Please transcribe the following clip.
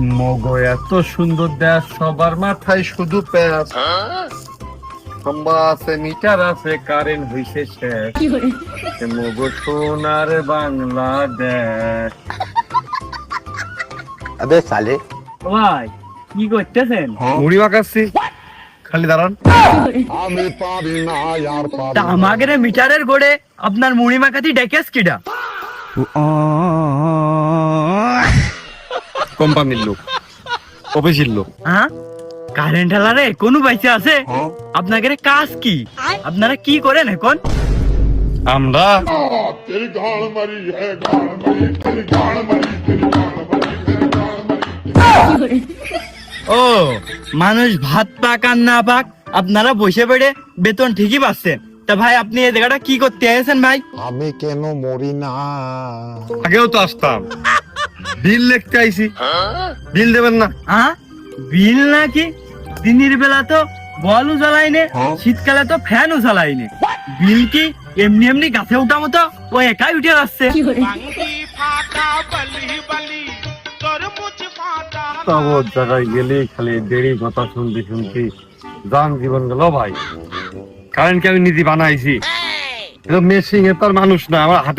মগো এত সুন্দর দেশ, সবার মাথায় শুধু প্যাস। খম্বা আছে, মিটার আছে, কারেন্ট হইছে শেষ। মগো সোনার বাংলাদেশ। अबे साले ভাই কি করতেছেন? মুড়ি মাখাচ্ছি, খালি দাঁড়ান। তা আমাদের মিটারের গোড়ে আপনার মুড়ি মাখাতি ডেকেস কিডা? কোম্পানির লোক, অফিসের লোক। হ্যাঁ, কারেন্ট হালারে কোনো পয়সা আছে? আপনাদের কাজ কি? আপনারা কি করেন এখন? আমরা ও, মানুষ ভাত পাক আর না পাক আপনারা বসে পড়ে বেতন ঠিকই পাচ্ছেন। তা ভাই আপনি এই জায়গাটা কি করতে এসেছেন ভাই? আমি কেন মরি না? আগেও তো আসতাম, বিল লিখতে আইছি। বিল দেবেন না? হ্যাঁ, বিল নাকি? দিনের বেলা তো বলও জ্বালাইনে, শীতকালে তো ফ্যানও জ্বালাইনে। বিল কি এমনি এমনি গাছে উঠা মতো ও একাই উঠে যাচ্ছে? তব জায়গায় গেলে খালি দেরি কথা শুনতে শুনতে যান জীবন গেল ভাই। কারেন্ট কে আমি নিজে বানাইছি, মেশিং এ তার মানুষ না, আমার হাতে